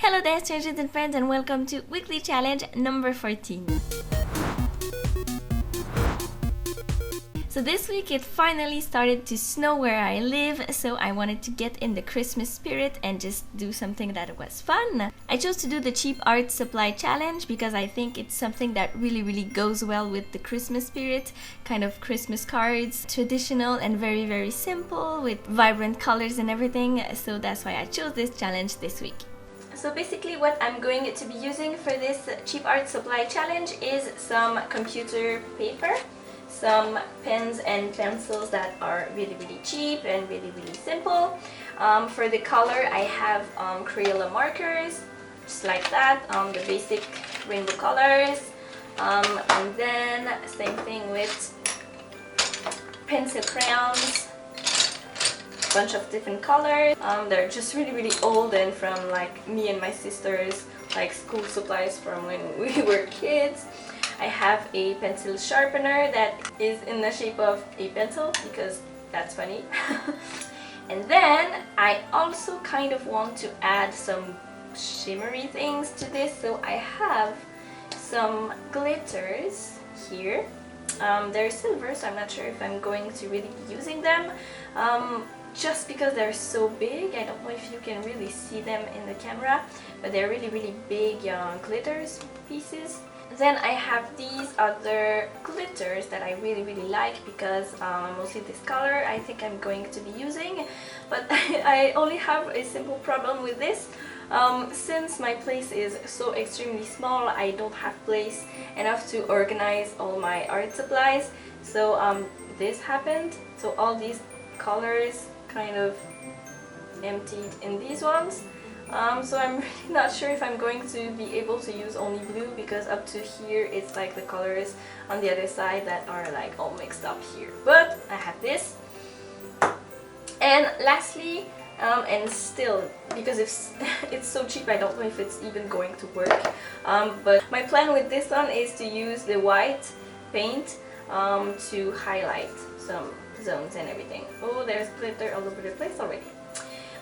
Hello there, strangers and friends, and welcome to weekly challenge number 14. So this week it finally started to snow where I live, so I wanted to get in the Christmas spirit and just do something that was fun. I chose to do the cheap art supply challenge because I think it's something that really goes well with the Christmas spirit, kind of Christmas cards, traditional and very simple with vibrant colors and everything, so that's why I chose this challenge this week. So basically what I'm going to be using for this cheap art supply challenge is some computer paper, some pens and pencils that are really cheap and really simple. For the color I have Crayola markers, just like that, the basic rainbow colors, and then same thing with pencil crayons, bunch of different colors. They're just really old and from like me and my sisters, like school supplies from when we were kids. I have a pencil sharpener that is in the shape of a pencil because that's funny. And then I also kind of want to add some shimmery things to this, so I have some glitters here. They're silver, so I'm not sure if I'm going to really be using them. Just because they're so big, I don't know if you can really see them in the camera, but they're really big glitters pieces. Then I have these other glitters that I really like because mostly this color I think I'm going to be using, but I only have a simple problem with this. Since my place is so extremely small, I don't have place enough to organize all my art supplies, so this happened. So all these colors kind of emptied in these ones. So I'm really not sure if I'm going to be able to use only blue because up to here it's like the colors on the other side that are like all mixed up here. But I have this. And lastly, and still, because it's so cheap, I don't know if it's even going to work. But my plan with this one is to use the white paint to highlight some zones and everything. Oh, there's glitter all over the place already.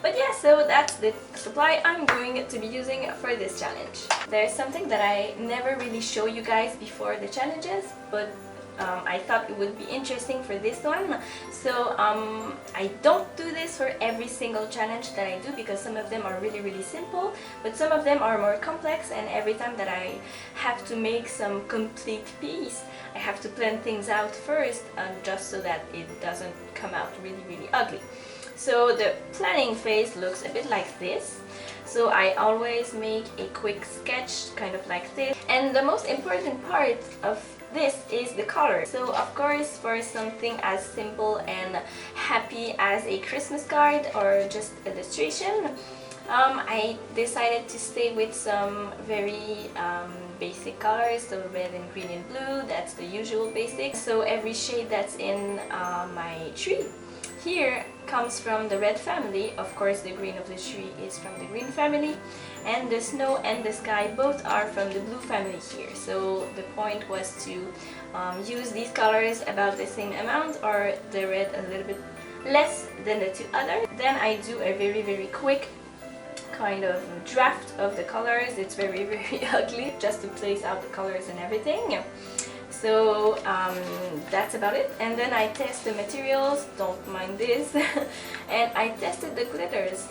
But yeah, so that's the supply I'm going to be using for this challenge. There's something that I never really show you guys before the challenges, but I thought it would be interesting for this one. So I don't do this for every single challenge that I do because some of them are really simple, but some of them are more complex, and every time that I have to make some complete piece, I have to plan things out first, just so that it doesn't come out really ugly. So the planning phase looks a bit like this. So I always make a quick sketch kind of like this, and the most important part of this is the color. So of course, for something as simple and happy as a Christmas card or just illustration, I decided to stay with some very basic colors, so red and green and blue. That's the usual basic. So every shade that's in my tree here comes from the red family. Of course, the green of the tree is from the green family, and the snow and the sky both are from the blue family here. So the point was to use these colors about the same amount, or the red a little bit less than the two others. Then I do a very quick kind of draft of the colors. It's very ugly, just to place out the colors and everything. So that's about it. And then I test the materials, don't mind this. And I tested the glitters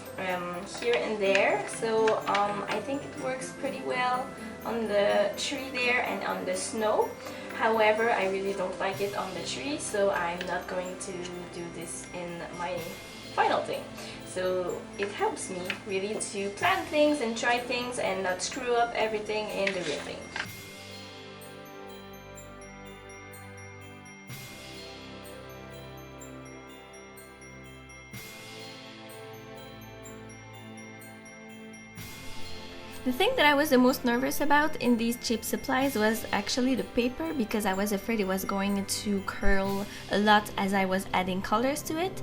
here and there. So I think it works pretty well on the tree there and on the snow. However, I really don't like it on the tree, so I'm not going to do this in my final thing. So it helps me really to plan things and try things and not screw up everything in the real thing. The thing that I was the most nervous about in these cheap supplies was actually the paper, because I was afraid it was going to curl a lot as I was adding colors to it.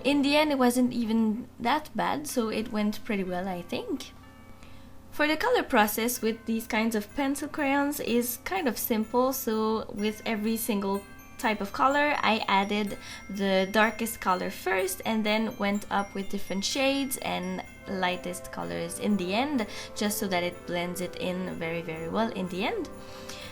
In the end, it wasn't even that bad, so it went pretty well, I think. For the color process with these kinds of pencil crayons is kind of simple, so with every single type of color, I added the darkest color first and then went up with different shades and lightest colors in the end, just so that it blends it in very, very well in the end.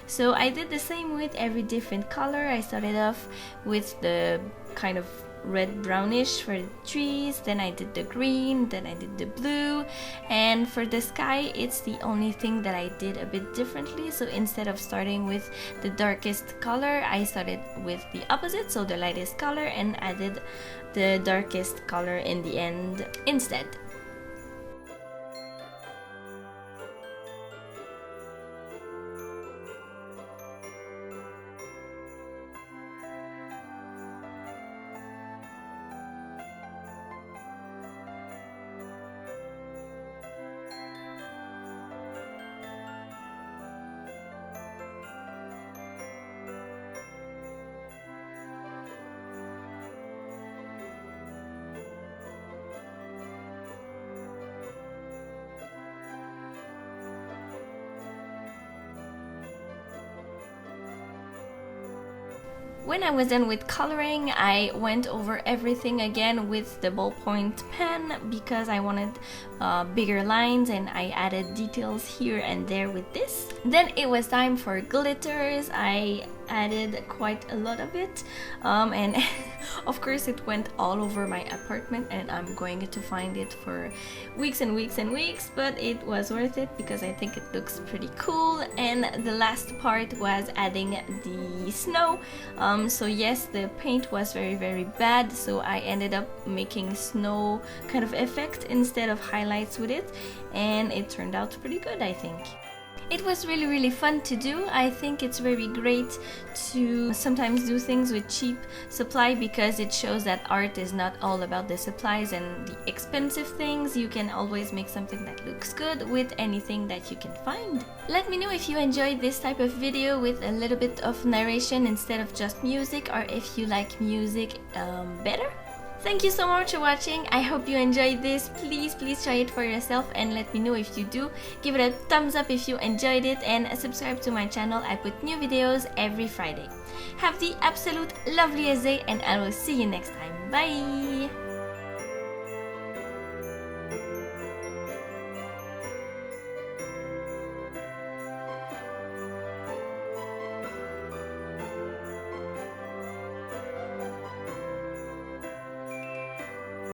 So I did the same with every different color. I started off with the kind of red brownish for the trees, then I did the green, then I did the blue, and for the sky it's the only thing that I did a bit differently. So instead of starting with the darkest color, I started with the opposite, so the lightest color, and added the darkest color in the end instead. When I was done with coloring, I went over everything again with the ballpoint pen because I wanted bigger lines, and I added details here and there with this. Then it was time for glitters. I added quite a lot of it, and of course it went all over my apartment, and I'm going to find it for weeks and weeks and weeks, but it was worth it because I think it looks pretty cool. And the last part was adding the snow. So yes, the paint was very, very bad, so I ended up making snow kind of effect instead of highlights with it, and it turned out pretty good, I think. It was really, really fun to do. I think it's very great to sometimes do things with cheap supply because it shows that art is not all about the supplies and the expensive things. You can always make something that looks good with anything that you can find. Let me know if you enjoyed this type of video with a little bit of narration instead of just music, or if you like music better. Thank you so much for watching. I hope you enjoyed this. Please try it for yourself and let me know if you do. Give it a thumbs up if you enjoyed it, and subscribe to my channel. I put new videos every Friday. Have the absolute loveliest day, and I will see you next time. Bye!